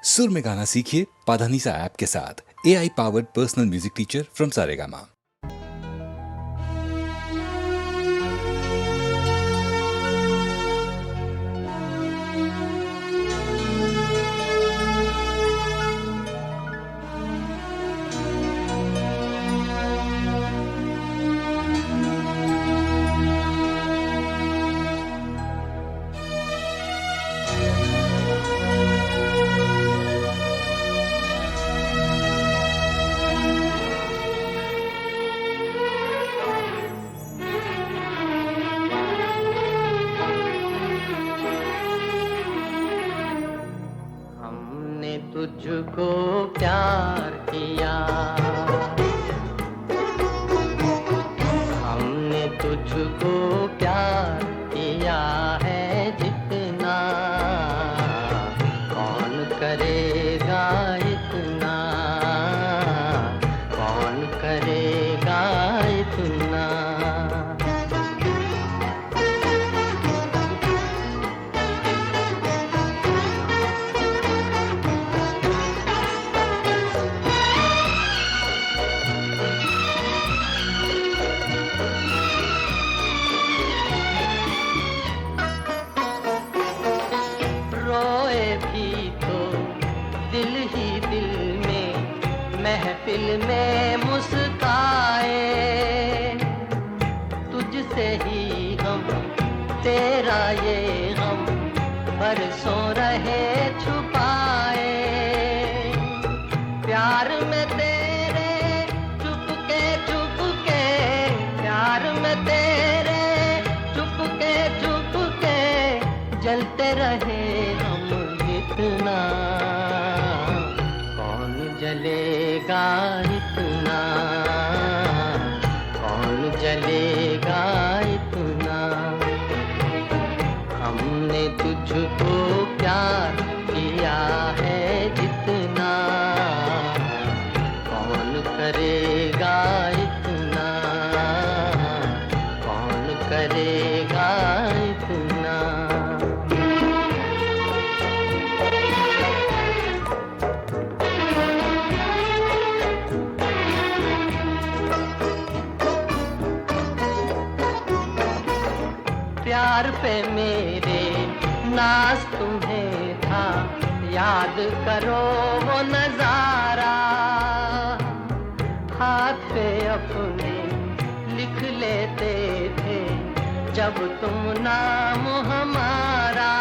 सुर में गाना सीखिए पाधानीसा ऐप के साथ। AI powered personal music teacher from Saregama. तुझको प्यार किया, हमने तुझको प्यार किया है जितना, कौन करेगा इतना, कौन करेगा इतना। महफिल में मुस्काए, तुझसे ही हम, तेरा ये हम बरसों रहे छुपाए। प्यार में तेरे चुपके चुपके, प्यार में तेरे चुपके जलते रहे हम इतना, जलेगा इतना, कौन जलेगा इतना। हमने तुझको प्यार किया है जितना, कौन करेगा इतना, कौन करेगा इतना। प्यार पे मेरे नाज तुम्हें था, याद करो वो नजारा, हाथ पे अपने लिख लेते थे जब तुम नाम हमारा।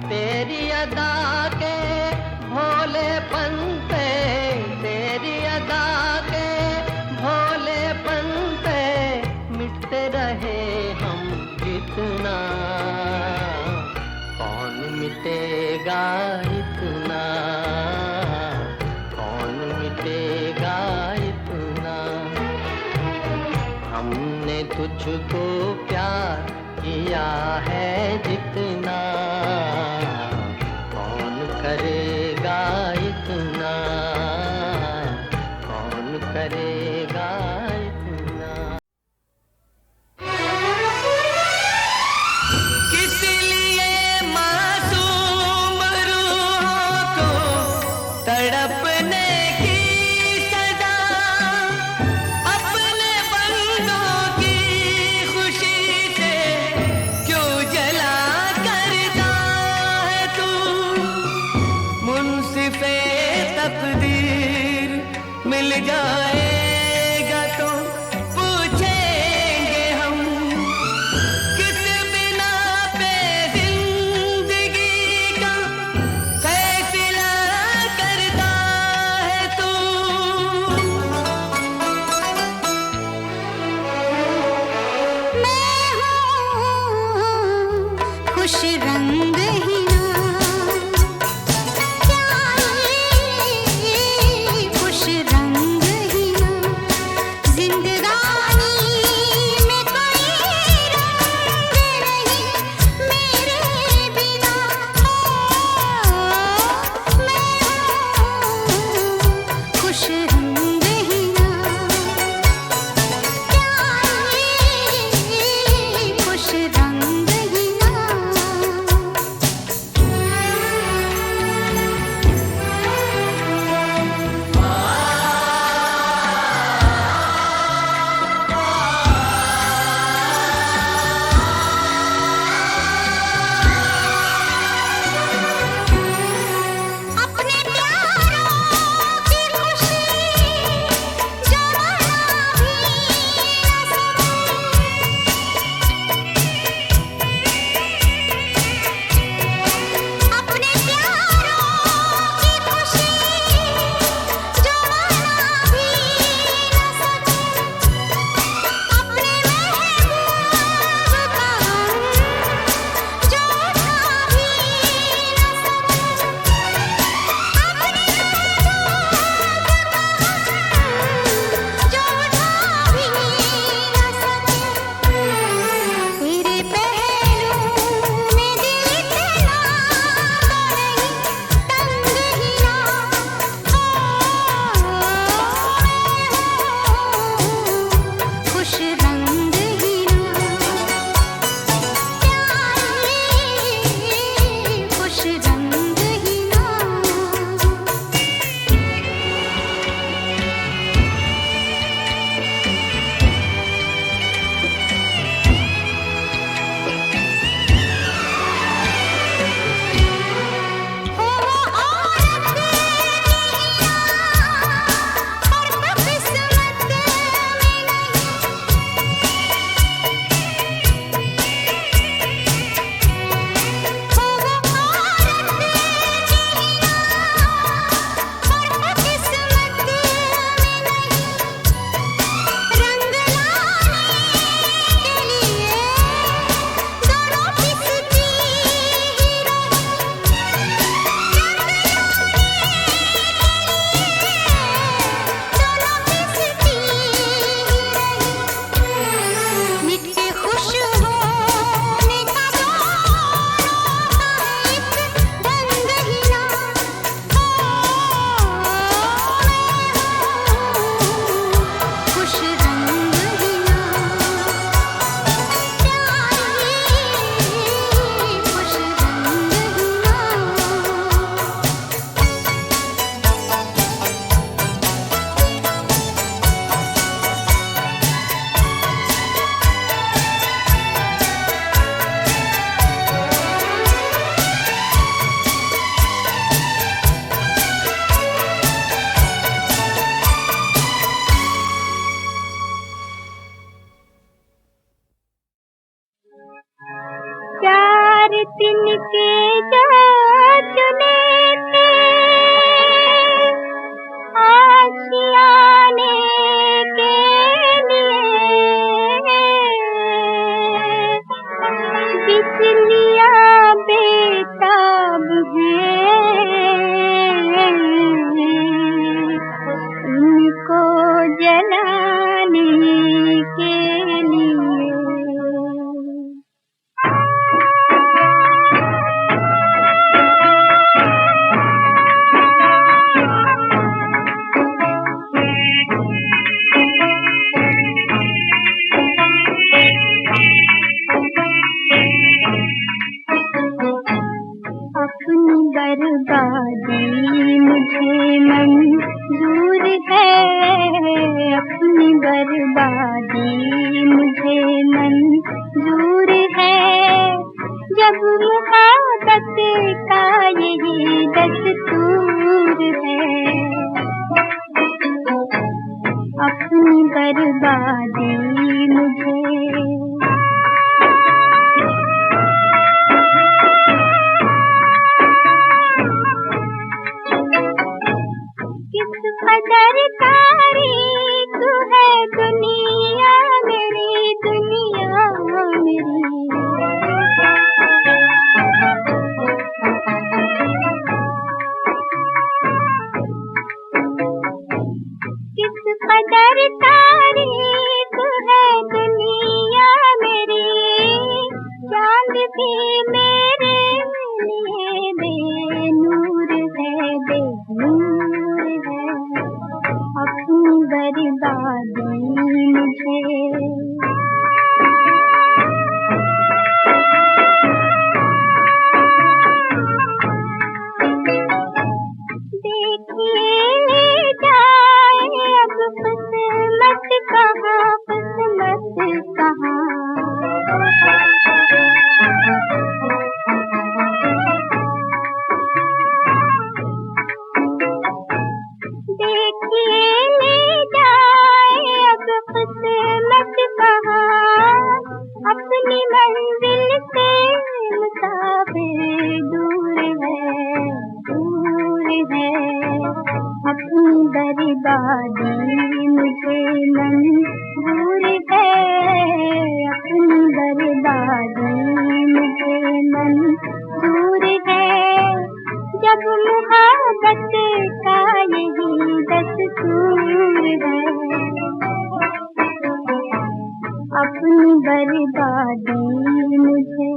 तेरी अदा के भोलेपन पे, तेरी अदा के भोलेपन पे मिटते रहे हम कितना, कौन मिटेगा इतना, कौन मिटेगा इतना। हमने तुझको प्यार किया है जितना, कौन करेगा इतना, कौन करेगा इतना। किस लिए मासूम रूहों को तड़पने की सजा, अपने बंदों की खुशी से क्यों जला करता है तू। मुंसिफे तकदीर मिल जाएगा तो पूछेंगे हम, किस बिना पे जिंदगी का फैसला करता है तू। मैं हूँ खुश रंग हीना, क्या ये खुश रंग हीना। हैं उनको जलाने के लिए। अपनी बर्बादी मुझे मंजूर है, अपनी बर्बादी मुझे मंजूर है। जब मुहब्बत का यही दस्तूर है, अपनी बर्बादी मुझे। कदर तारीख है दुनिया मेरी, दुनिया मेरी। किस कदर तारीख है दुनिया मेरी, चांद भी मेरे लिए बेनूर है, बेनूर है। अपनी बर्बादी मुझे। देखिए जाए अब किस्मत कहाँ, किस्मत कहाँ। देखिए ले जाए अब किस्मत कहाँ, अपनी मंजिल से मुसाफिर दूर है, दूर है। अपनी बर्बादी मुझे मंजूर है, अपनी बर्बादी मुझे मंजूर है। जब मुहब्बत का यही दस्तूर है, अपनी बर्बादी मुझे।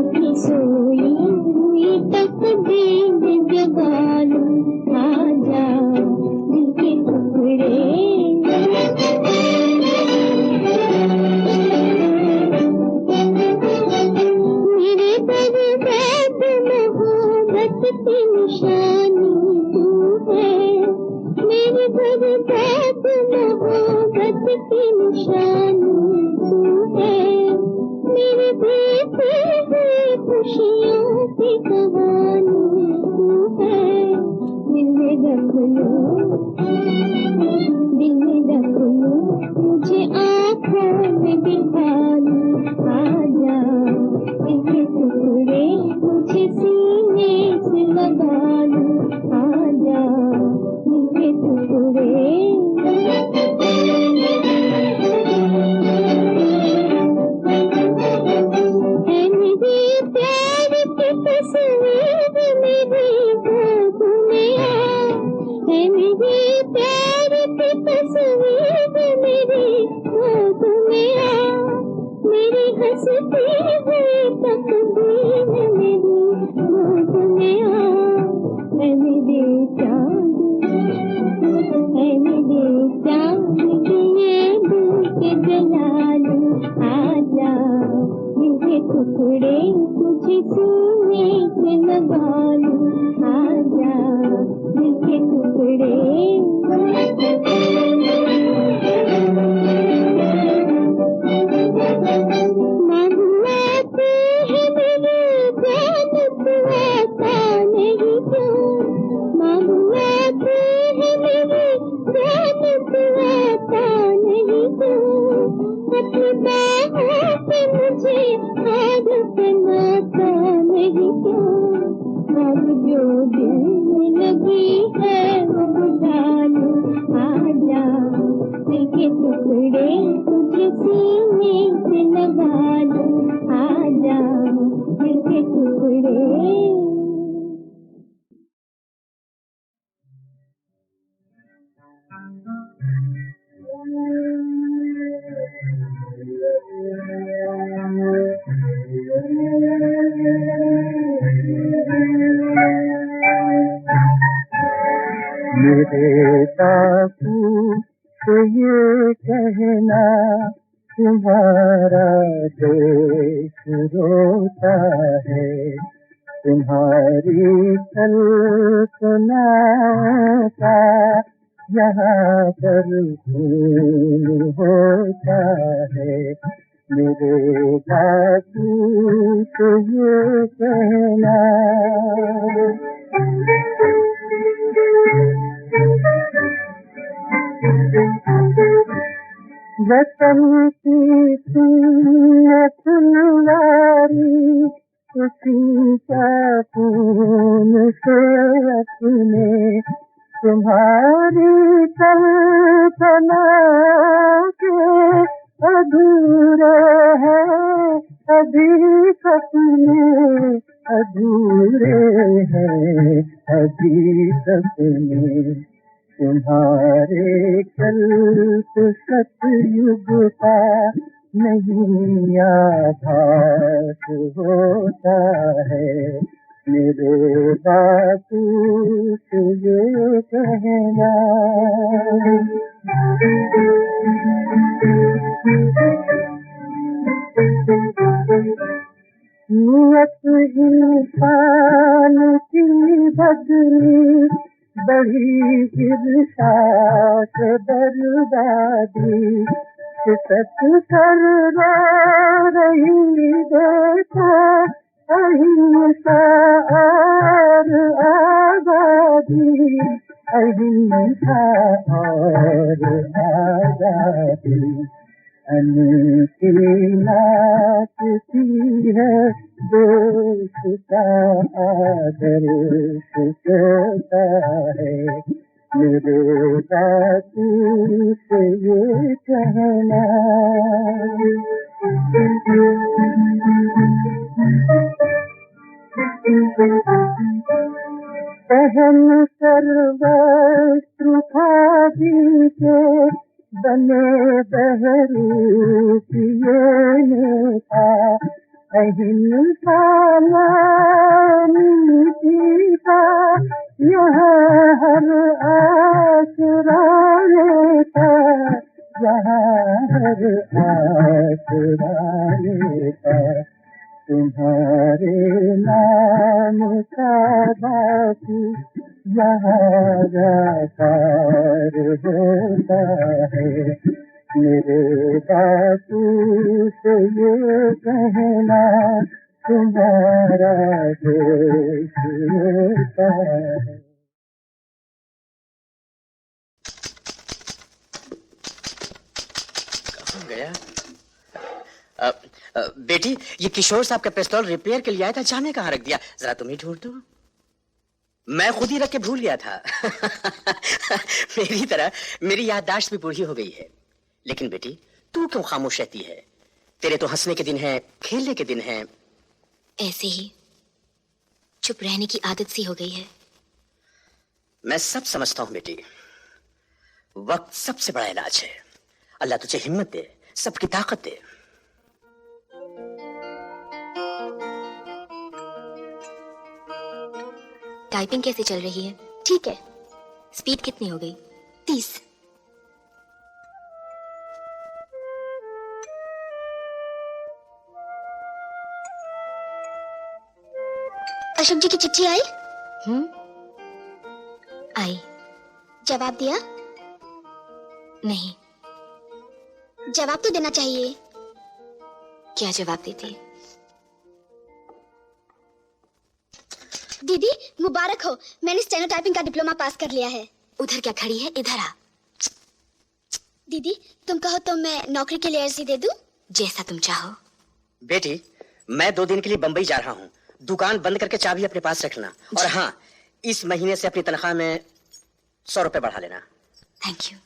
आँखें सोई हुई तकदीर जगा लूं, आजा दिल के टुकड़े। मेरे दर्द मोहब्बत की निशानी तू है, मेरे दर्द मोहब्बत की निशानी तू है, मेरे बीते हुए खुशियों की कहानी तू है। दिल में रख लो, दिल में रख लो, मुझे आँखों में बिठा लो, आजा दिल के टुकड़े मुझे सीने से लगा लो, आजा दिल के टुकड़े। प्यार की तस्वीर मेरी गोद में आ, है मेरे प्यार की तस्वीर मेरी गोद में आ, मेरी हंसती हुई तकदीर मेरी गोद में आ। है मेरे चाँद, है मेरे चाँद दिए दिल के जला लो, आजा दिल के टुकड़े मुझे सीने से लगा लो, आजा दिल के टुकड़े। मांगलाती है मेरी जान तू आता नहीं क्यों, मांगलाती है मेरी जान तू आता नहीं क्यों, अपनी बाहों पे मुझे हाथ बनाता नहीं क्यों। अब जो दिल में लगी है वो बुझा लो, आजा दिल के टुकड़े तुझे सीने से लगा लो, आजा दिल के टुकड़े। मेरे बापू से ये कहना, तुम्हारा देश रोता है, तुम्हारी कल्पना का यहाँ पर खून होता है। मेरे बापू से ये कहना, वतन की फुलवारी उसी का खून से अपने, तुम्हारी कल्पना के अधूरे हैं अभी सपने, अधूरे हैं अभी सपने। तुम्हारे कल्प सतयुग का नहीं आभास होता है। मेरे बापू से ये कहना, नियत इंसान की बदली बड़ी ईर्षा से बर्बादी, सच कर रो रही देखो अहिंसा और आजादी, अहिंसा और आजादी। अनकी नाचती है देश का आदर्श कहता है। मेरे बापू से ये कहना, पहन कर वस्त्र खादी के बने बहरूपिए नेता, अहिंसा निशाना मिलती था यहाँ हर आसराने था, यहाँ हर आसराने था। तुम्हारे नाम का बाकी यहाँ राकार होता है। मेरे बापू से ये कहना तुम्हारा देश होता है। कहाँ गया? बेटी, ये किशोर साहब का पिस्तौल रिपेयर के लिए आया था, जाने कहाँ रख दिया? जरा तुम ही ढूंढ दो। मैं खुद ही रख के भूल गया था। मेरी तरह मेरी याददाश्त भी बूढ़ी हो गई है। लेकिन बेटी, तू क्यों खामोश रहती है? तेरे तो हंसने के दिन हैं, खेलने के दिन हैं। ऐसे ही चुप रहने की आदत सी हो गई है। मैं सब समझता हूँ बेटी, वक्त सबसे बड़ा इलाज है। अल्लाह तुझे हिम्मत दे, सबकी ताकत दे। टाइपिंग कैसे चल रही है? ठीक है। स्पीड कितनी हो गई? 30। अशोक जी की चिट्ठी आई? आई। जवाब दिया? नहीं। जवाब तो देना चाहिए। क्या जवाब देती? दीदी मुबारक हो, मैंने स्टेनो टाइपिंग का डिप्लोमा पास कर लिया है। उधर क्या खड़ी है, इधर आ। दीदी तुम कहो तो मैं नौकरी के लिए अर्जी दे दूं? जैसा तुम चाहो। बेटी, मैं 2 दिन के लिए बंबई जा रहा हूँ। दुकान बंद करके चाबी अपने पास रखना। और हाँ, इस महीने से अपनी तनख्वाह में 100 रुपए बढ़ा लेना। Thank you.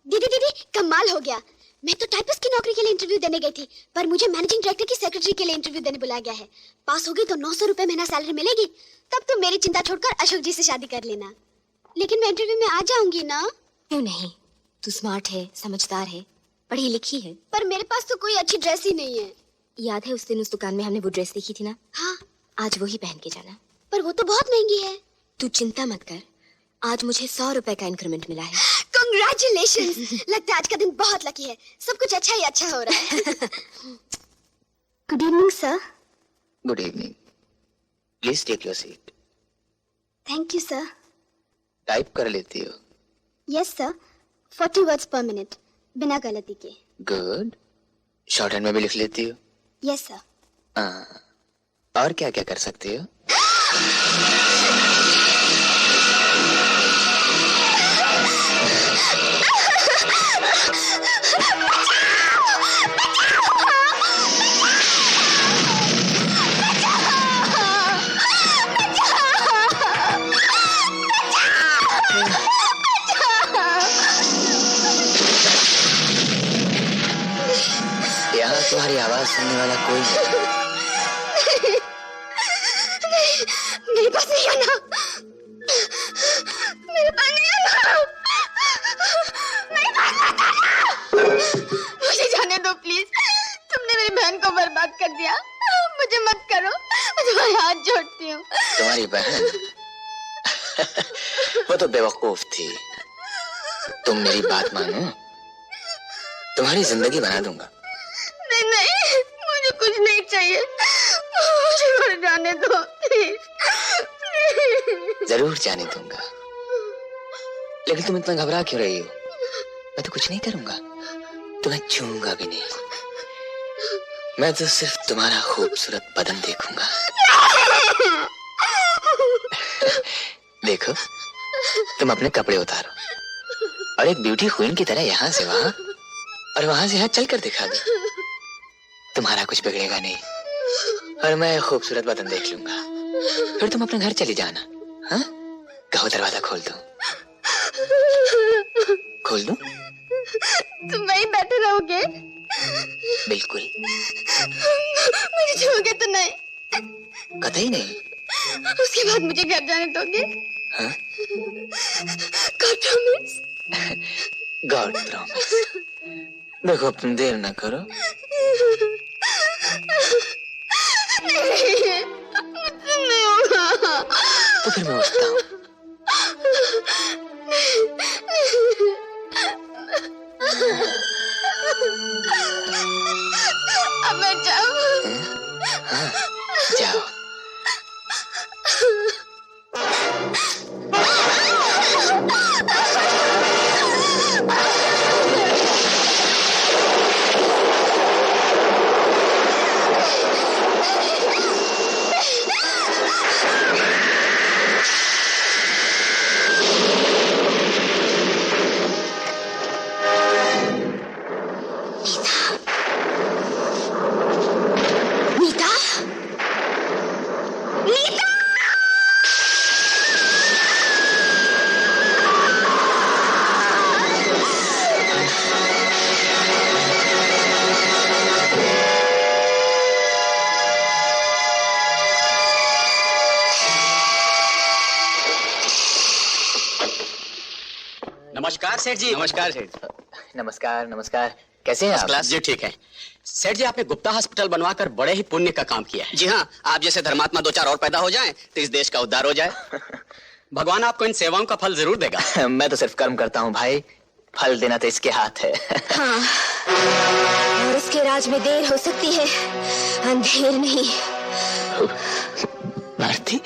दीदी दीदी कमाल हो गया, मैं तो टाइपिस्ट की नौकरी के लिए इंटरव्यू देने गई थी, पर मुझे मैनेजिंग डायरेक्टर की सेक्रेटरी के लिए इंटरव्यू देने बुलाया गया है। पास हो गई तो 900 रुपए महीना सैलरी मिलेगी। तब तुम मेरी चिंता छोड़कर अशोक जी से शादी कर लेना। लेकिन मैं इंटरव्यू में आ जाऊंगी ना? क्यों नहीं, तू स्मार्ट है, समझदार है, पढ़ी लिखी है। पर मेरे पास तो कोई अच्छी ड्रेस ही नहीं है। याद है उस दिन उस दुकान में हमने वो ड्रेस देखी थी ना? हाँ। आज वही पहन के जाना। पर वो तो बहुत महंगी है। तू चिंता मत कर, आज मुझे 100 रुपए का इंक्रीमेंट मिला है। Congratulations! लगता है आज का दिन बहुत लकी है, सब कुछ अच्छा ही अच्छा हो रहा है। Good evening sir. Good evening. Please take your seat. Thank you sir. Type कर लेती हो? Yes sir, 40 words per minute बिना गलती के। गुड। शॉर्ट हैंड में भी लिख लेती हो? Yes sir. और क्या क्या कर सकती हो? यहाँ तुम्हारी आवाज सुनने वाला कोई नहीं। मेरे पास नहीं आना, मेरे पास नहीं आना, मेरे पास मत आना। मुझे जाने दो प्लीज, तुमने मेरी बहन को बर्बाद कर दिया, मुझे मत करो, मैं तुम्हारे हाथ जोड़ती हूँ। तुम्हारी बहन? वो तो बेवकूफ थी। तुम मेरी बात मानो, तुम्हारी जिंदगी बना दूंगा। नहीं नहीं, मुझे कुछ नहीं चाहिए, मुझे मर जाने दो प्लीज। जरूर जाने दूंगा, लेकिन तुम इतना घबरा क्यों रही हो? मैं तो कुछ नहीं करूंगा, तुम्हें छूऊंगा भी नहीं। मैं तो सिर्फ तुम्हारा खूबसूरत बदन देखूंगा। देखो, तुम अपने कपड़े उतारो और एक ब्यूटी क्वीन की तरह यहाँ से वहां और वहां से यहाँ चल कर दिखा दो। तुम्हारा कुछ बिगड़ेगा नहीं और मैं खूबसूरत बदन देख लूंगा। फिर तुम अपने घर चली जाना। हाँ, कहो दरवाजा खोल दो। खोल दो? तुम वहीं बैठे रहोगे? बिल्कुल। मुझे छोड़ोगे तो नहीं? कतई नहीं। उसके बाद मुझे घर जाने दोगे? हाँ? God promise? God promise. देखो, तुम देर ना करो। नहीं नहीं, मुझसे नहीं होगा। तो फिर मैं उठता हूँ। अब मैं जाऊँ? हाँ, जाओ। नीता, नीता, नमस्कार सेठ जी। नमस्कार सेठ। नमस्कार नमस्कार। कैसे हैं आप? क्लास जी ठीक है। सेठ जी आपने गुप्ता हॉस्पिटल बनवाकर बड़े ही पुण्य का काम किया है। जी हाँ, आप जैसे धर्मात्मा दो चार और पैदा हो जाएं तो इस देश का उद्धार हो जाए। भगवान आपको इन सेवाओं का फल जरूर देगा। मैं तो सिर्फ कर्म करता हूँ भाई, फल देना तो इसके हाथ है। हाँ, और उसके राज में देर हो सकती है, अंधेर नहीं। भारती,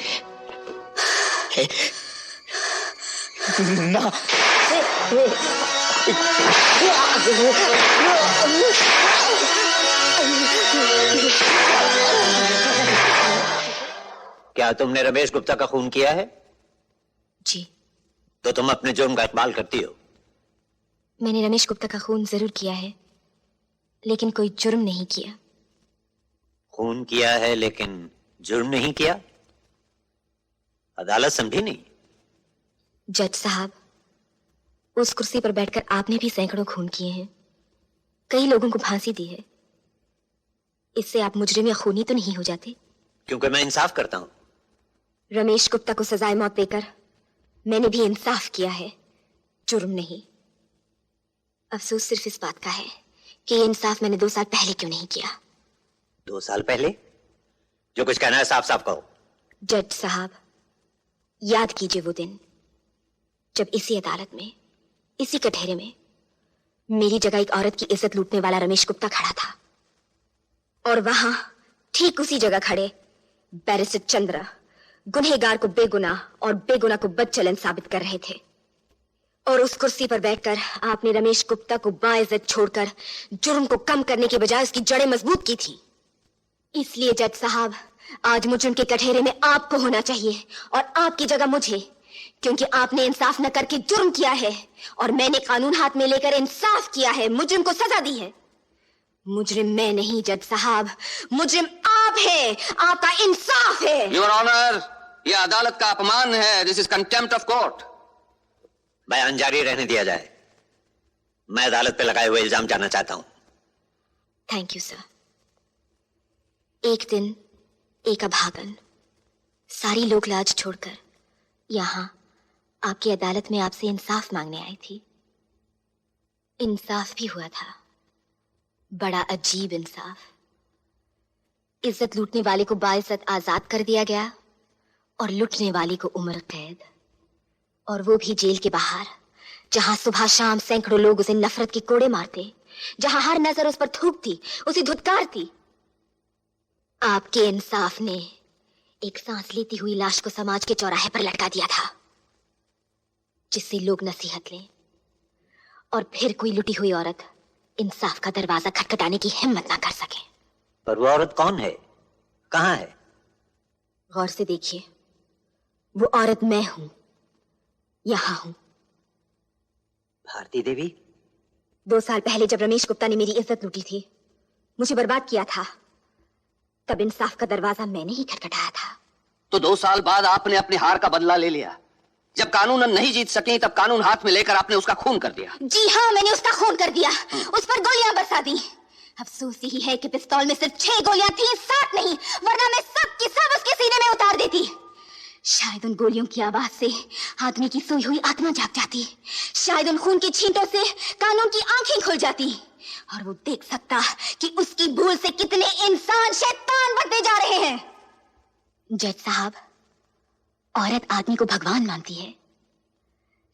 ना क्या तुमने रमेश गुप्ता का खून किया है? जी, तो तुम अपने जुर्म का इकबाल करती हो। मैंने रमेश गुप्ता का खून जरूर किया है, लेकिन कोई जुर्म नहीं किया। खून किया है लेकिन जुर्म नहीं किया? अदालत समझी नहीं? जज साहब, उस कुर्सी पर बैठकर आपने भी सैकड़ों खून किए हैं, कई लोगों को फांसी दी है। इससे आप मुजरिम या खूनी तो नहीं हो जाते? क्योंकि मैं इंसाफ करता हूं। रमेश गुप्ता को सजाए मौत देकर मैंने भी इंसाफ किया है, जुर्म नहीं। अफसोस सिर्फ इस बात का है कि ये इंसाफ मैंने 2 साल पहले क्यों नहीं किया। 2 साल पहले? जो कुछ कहना है साफ साफ कहो। जज साहब, याद कीजिए वो दिन जब इसी अदालत में, इसी कटहरे में मेरी जगह एक औरत की इज्जत लूटने वाला रमेश गुप्ता खड़ा था, और वहां ठीक उसी जगह खड़े बैरिस्टर चंद्र गुनहगार को बेगुनाह और बेगुनाह को बदचलन साबित कर रहे थे। और उस कुर्सी पर बैठकर आपने रमेश गुप्ता को बाइज्जत छोड़कर जुर्म को कम करने के बजाय उसकी जड़ें मजबूत की थी। इसलिए जज साहब, आज मुजरिम के कटहरे में आपको होना चाहिए और आपकी जगह मुझे, क्योंकि आपने इंसाफ न करके जुर्म किया है और मैंने कानून हाथ में लेकर इंसाफ किया है, मुजरिम को सजा दी है। मुजरिम मैं नहीं जज साहब, मुजरिम आप है, आपका इंसाफ है। योर ऑनर, यह अदालत का अपमान है। This is contempt of court. बयान जारी रहने दिया जाए। मैं अदालत पे लगाए हुए इल्जाम जानना चाहता हूं। Thank you sir. एक दिन एक अभागन सारी लोक लाज छोड़कर यहां आपकी अदालत में आपसे इंसाफ मांगने आई थी। इंसाफ भी हुआ था, बड़ा अजीब इंसाफ। इज्जत लूटने वाले को बाइज्जत आजाद कर दिया गया और लुटने वाली को उम्र कैद, और वो भी जेल के बाहर, जहां सुबह शाम सैकड़ों लोग उसे नफरत के कोड़े मारते, जहां हर नजर उस पर थूकती, उसे धुतकारती। आपके इंसाफ ने एक सांस लेती हुई लाश को समाज के चौराहे पर लटका दिया था, जिससे लोग नसीहत लें और फिर कोई लुटी हुई औरत इंसाफ का दरवाजा खटखटाने की हिम्मत ना कर सके। पर वो औरत कौन है, कहां है? गौर से देखिए, वो औरत मैं हूं, यहां हूं। भारती देवी? 2 साल पहले जब रमेश गुप्ता ने मेरी इज्जत लूटी थी, मुझे बर्बाद किया था, तब इंसाफ का दरवाजा मैंने ही खटखटाया था। तो 2 साल बाद आपने अपनी हार का बदला ले लिया। जब कानूनन नहीं जीत सकी तब कानून हाथ में लेकर आपने उसका खून कर दिया। जी हाँ, मैंने उसका खून कर दिया, उस पर गोलियां बरसा दी। अफसोस यही है कि पिस्तौल में सिर्फ 6 गोलियां थी, 7 नहीं, वरना मैं सब की सब उसके सीने में उतार देती। शायद उन गोलियों की आवाज से आदमी की सोई हुई आत्मा जाग जाती, शायद उन खून की छींटों से कानून की आंखें खुल जाती, और वो देख सकता कि उसकी भूल से कितने इंसान शैतान बनते जा रहे हैं। जज साहब, औरत आदमी को भगवान मानती है,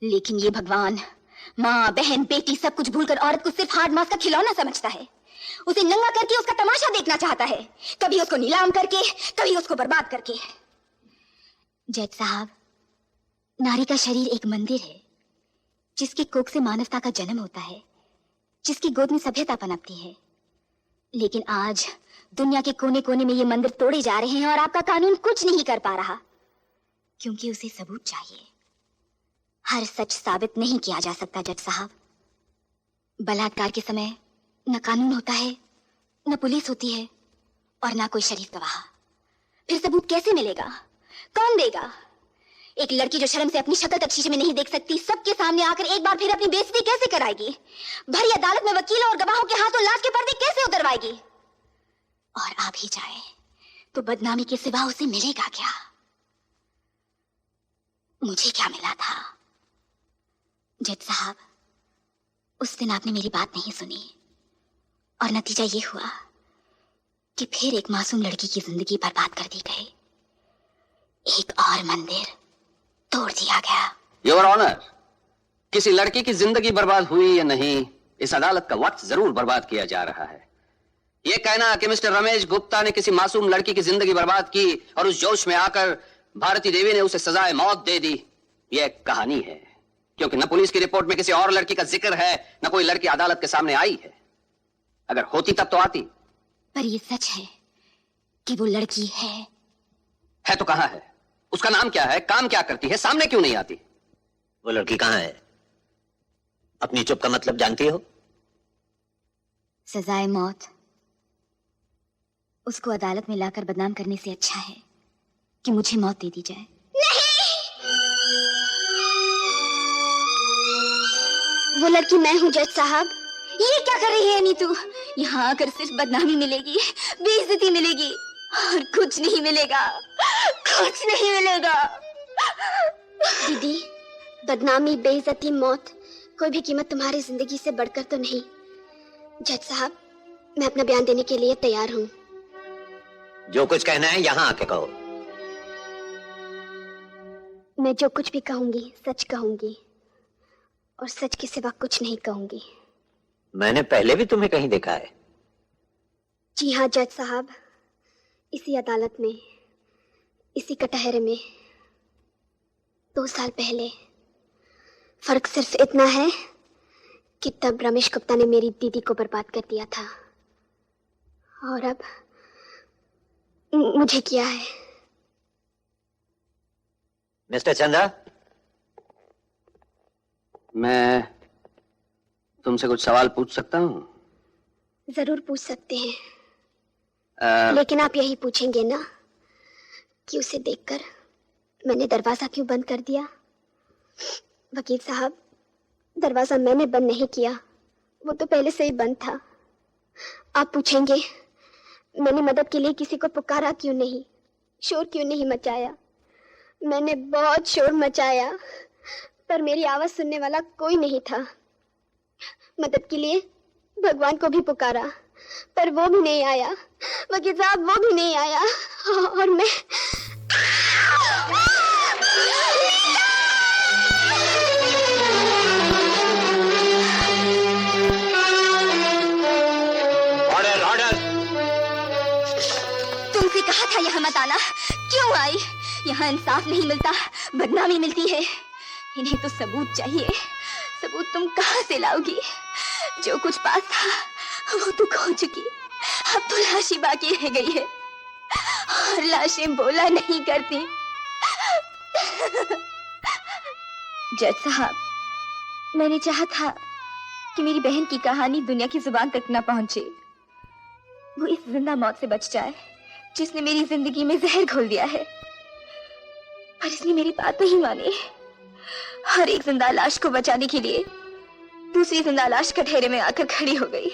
लेकिन ये भगवान माँ बहन बेटी सब कुछ भूलकर औरत को सिर्फ हार्ड मास का खिलौना समझता है। उसे नंगा करके उसका तमाशा देखना चाहता है, कभी उसको नीलाम करके, कभी उसको बर्बाद करके। जज साहब, नारी का शरीर एक मंदिर है जिसकी कोख से मानवता का जन्म होता है, जिसकी गोद में सभ्यता पनपती है। लेकिन आज दुनिया के कोने कोने में ये मंदिर तोड़े जा रहे हैं और आपका कानून कुछ नहीं कर पा रहा, क्योंकि उसे सबूत चाहिए। हर सच साबित नहीं किया जा सकता जज साहब। बलात्कार के समय न कानून होता है, न पुलिस होती है, और न कोई शरीफ गवाह। फिर सबूत कैसे मिलेगा? कौन देगा? एक लड़की जो शर्म से अपनी शक्ल तक शीशे में नहीं देख सकती, सबके सामने आकर एक बार फिर अपनी बेइज्जती कैसे कराएगी? भरी अदालत में वकीलों और गवाहों के हाथों लाश के पर्दे कैसे उतरवाएगी? और आ भी जाए तो बदनामी के सिवा उसे मिलेगा क्या? मुझे क्या मिला था? जज साहब, उस दिन आपने मेरी बात नहीं सुनी और नतीजा ये हुआ कि फिर एक मासूम लड़की की जिंदगी बर्बाद कर दी गई। एक और मंदिर तोड़ दिया गया। योर ऑनर, किसी लड़की की जिंदगी बर्बाद हुई या नहीं, इस अदालत का वक्त जरूर बर्बाद किया जा रहा है। यह कहना कि मिस्टर रमेश गुप्ता ने किसी मासूम लड़की की जिंदगी बर्बाद की और उस जोश में आकर भारती देवी ने उसे सजाए मौत दे दी, यह एक कहानी है, क्योंकि न पुलिस की रिपोर्ट में किसी और लड़की का जिक्र है, न कोई लड़की अदालत के सामने आई है। अगर होती तब तो आती। पर यह सच है कि वो लड़की है तो कहां है? उसका नाम क्या है? काम क्या करती है? सामने क्यों नहीं आती? वो लड़की कहाँ है? अपनी चुप का मतलब जानती हो? सजाए मौत। उसको अदालत में लाकर बदनाम करने से अच्छा है कि मुझे मौत दे दी जाए। वो लड़की मैं हूँ जज साहब। ये क्या कर रही है नीतू? यहाँ आकर सिर्फ बदनामी मिलेगी, बेइज्जती मिलेगी और कुछ नहीं मिलेगा, कुछ नहीं मिलेगा। दीदी, बदनामी, बेइज्जती, मौत, कोई भी कीमत तुम्हारी जिंदगी से बढ़कर तो नहीं। जज साहब, मैं अपना बयान देने के लिए तैयार हूँ। जो कुछ कहना है यहाँ आके कहो। मैं जो कुछ भी कहूंगी सच कहूंगी और सच के सिवा कुछ नहीं कहूंगी। मैंने पहले भी तुम्हें कहीं देखा है। जी हाँ जज साहब, इसी अदालत में, इसी कटहरे में 2 साल पहले। फर्क सिर्फ इतना है कि तब रमेश गुप्ता ने मेरी दीदी को बर्बाद कर दिया था और अब मुझे किया है। मिस्टर चंद्रा, मैं तुमसे कुछ सवाल पूछ सकता हूँ? जरूर पूछ सकते हैं, लेकिन आप यही पूछेंगे ना कि उसे देखकर मैंने दरवाजा क्यों बंद कर दिया? वकील साहब, दरवाजा मैंने बंद नहीं किया, वो तो पहले से ही बंद था। आप पूछेंगे मैंने मदद के लिए किसी को पुकारा क्यों नहीं, शोर क्यों नहीं मचाया? मैंने बहुत शोर मचाया, पर मेरी आवाज सुनने वाला कोई नहीं था। मदद के लिए भगवान को भी पुकारा, पर वो भी नहीं आया। वकील साहब, वो भी नहीं आया और मैं ऑर्डर ऑर्डर। तुमसे कहा था यहाँ मत आना, क्यों आई? यहाँ इंसाफ नहीं मिलता, बदनामी मिलती है। इन्हें तो सबूत चाहिए। सबूत तुम कहाँ से लाओगी? जो कुछ पास था वो तो खो चुकी, अब तो लाश ही बाकी रह गई है और लाशें बोला नहीं करती। जज साहब, मैंने चाहा था कि मेरी बहन की कहानी दुनिया की जुबान तक न पहुंचे, वो इस जिंदा मौत से बच जाए जिसने मेरी जिंदगी में जहर घोल दिया है। पर इसने मेरी बात नहीं मानी। हर एक जिंदा लाश को बचाने के लिए दूसरी जिंदा लाश कटहरे में आकर खड़ी हो गई।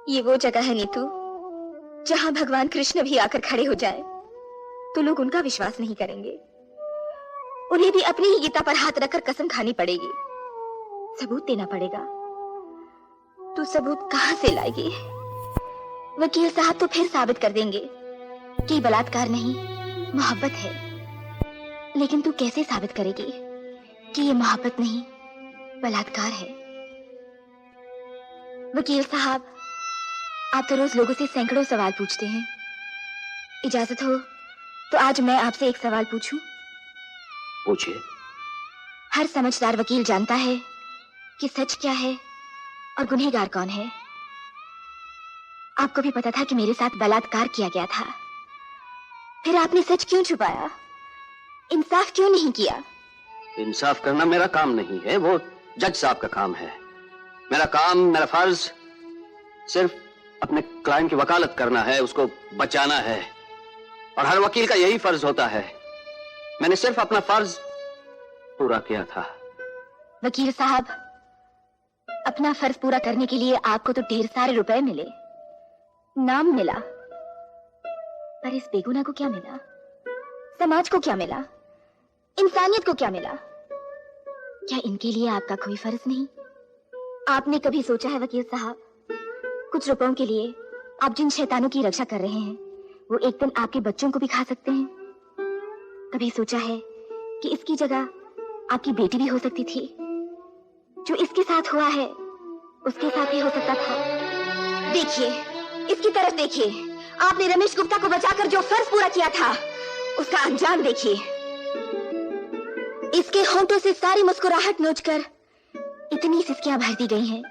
ये वो जगह है नीतू जहां भगवान कृष्ण भी आकर खड़े हो जाएं, तो लोग उनका विश्वास नहीं करेंगे। उन्हें भी अपनी ही गीता पर हाथ रखकर कसम खानी पड़ेगी, सबूत देना पड़ेगा। तू सबूत कहां से लाएगी? वकील साहब तो फिर साबित कर देंगे कि बलात्कार नहीं, मोहब्बत है। लेकिन तू कैसे साबित करेगी कि ये मोहब्बत नहीं, बलात्कार है? वकील साहब, आप तो रोज लोगों से सैकड़ों सवाल पूछते हैं। इजाजत हो तो आज मैं आपसे एक सवाल पूछूं? पूछिए। हर समझदार वकील जानता है कि सच क्या है और गुनहगार कौन है। आपको भी पता था कि मेरे साथ बलात्कार किया गया था, फिर आपने सच क्यों छुपाया? इंसाफ क्यों नहीं किया? इंसाफ करना मेरा काम नहीं है, वो जज साहब का काम है। मेरा काम, मेरा फर्ज सिर्फ अपने क्लाइंट की वकालत करना है, उसको बचाना है, और हर वकील का यही फर्ज होता है। मैंने सिर्फ अपना फर्ज पूरा किया था। वकील साहब, अपना फर्ज पूरा करने के लिए आपको तो ढेर सारे रुपए मिले, नाम मिला, पर इस बेगुनाह को क्या मिला? समाज को क्या मिला? इंसानियत को क्या मिला? क्या इनके लिए आपका कोई फर्ज नहीं? आपने कभी सोचा है वकील साहब, कुछ रुपयों के लिए आप जिन शैतानों की रक्षा कर रहे हैं वो एक दिन आपके बच्चों को भी खा सकते हैं? कभी सोचा है कि इसकी जगह आपकी बेटी भी हो सकती थी? जो इसके साथ हुआ है उसके साथ भी हो सकता था। देखिए, इसकी तरफ देखिए। आपने रमेश गुप्ता को बचाकर जो फर्ज पूरा किया था उसका अंजाम देखिए। इसके होंठों से सारी मुस्कुराहट नोचकर इतनी सिसकियां भर दी गई हैं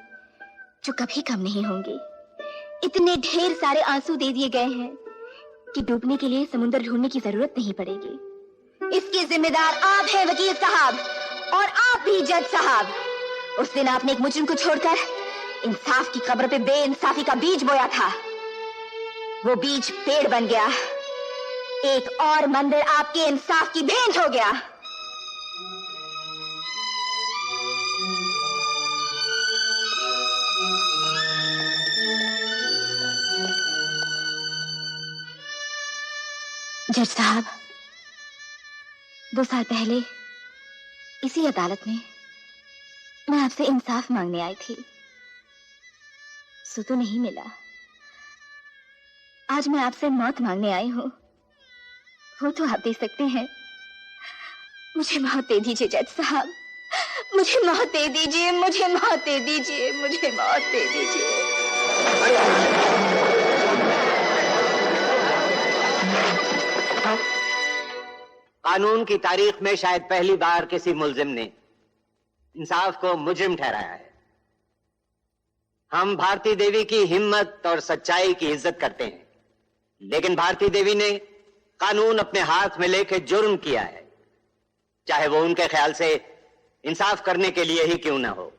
जो कभी कम नहीं होंगी। इतने ढेर सारे आंसू दे दिए गए हैं कि डूबने के लिए समुद्र ढूंढने की जरूरत नहीं पड़ेगी। इसके जिम्मेदार आप हैं वकील साहब, और आप भी जज साहब। उस दिन आपने एक मुजरिम को छोड़कर इंसाफ की कब्र पे बेइंसाफी का बीज बोया था। वो बीज पेड़ बन गया, एक और मंदिर आपके इंसाफ की भेंट हो गया। जज साहब, 2 साल पहले इसी अदालत में मैं आपसे इंसाफ मांगने आई थी, सो तो नहीं मिला। आज मैं आपसे मौत मांगने आई हूं, वो तो आप दे सकते हैं। मुझे मौत दे दीजिए जज साहब, मुझे मौत दे दीजिए, मुझे मौत दे दीजिए, मुझे मौत दे दीजिए। कानून की तारीख में शायद पहली बार किसी मुल्जिम ने इंसाफ को मुजरिम ठहराया है। हम भारती देवी की हिम्मत और सच्चाई की इज्जत करते हैं, लेकिन भारती देवी ने कानून अपने हाथ में लेकर जुर्म किया है, चाहे वो उनके ख्याल से इंसाफ करने के लिए ही क्यों ना हो।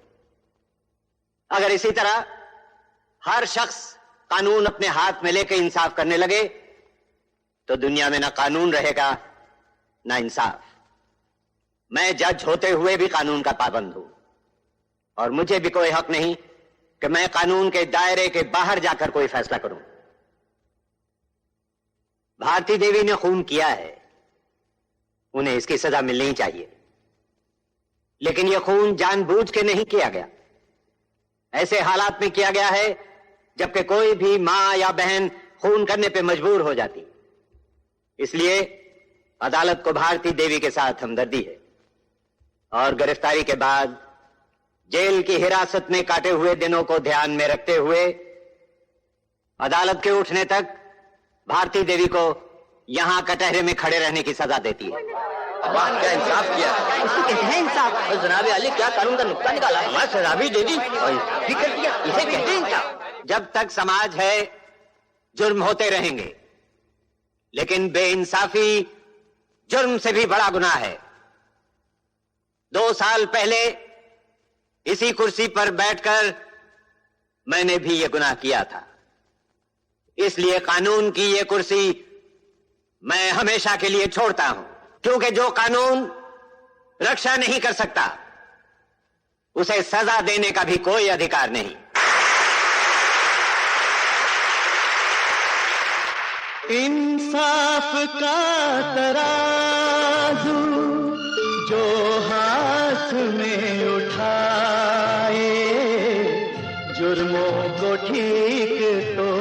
अगर इसी तरह हर शख्स कानून अपने हाथ में लेकर इंसाफ करने लगे तो दुनिया में ना कानून रहेगा ना इंसाफ। मैं जज होते हुए भी कानून का पाबंद हूं, और मुझे भी कोई हक नहीं कि मैं कानून के दायरे के बाहर जाकर कोई फैसला करूं। भारती देवी ने खून किया है, उन्हें इसकी सजा मिलनी चाहिए, लेकिन यह खून जानबूझ के नहीं किया गया। ऐसे हालात में किया गया है जबकि कोई भी मां या बहन खून करने पे मजबूर हो जाती। इसलिए अदालत को भारती देवी के साथ हमदर्दी है, और गिरफ्तारी के बाद जेल की हिरासत में काटे हुए दिनों को ध्यान में रखते हुए अदालत के उठने तक भारती देवी को यहां कटहरे में खड़े रहने की सजा देती है। वाह, क्या इंसाफ किया। इसको कहते हैं इंसाफ। और जनाब अली, क्या कानून का नुक्ता निकाला। हमारा सजा भी दे दी और भी कर दिया, इसे कहते हैं इंसाफ। जब तक समाज है जुर्म होते रहेंगे, लेकिन बेइंसाफी जुर्म से भी बड़ा गुनाह है। 2 साल पहले इसी कुर्सी पर बैठकर मैंने भी यह गुनाह किया था। इसलिए कानून की यह कुर्सी मैं हमेशा के लिए छोड़ता हूं, क्योंकि जो कानून रक्षा नहीं कर सकता उसे सजा देने का भी कोई अधिकार नहीं। इंसाफ का तराजू जो हाथ में उठाए, जुर्मों को ठीक तो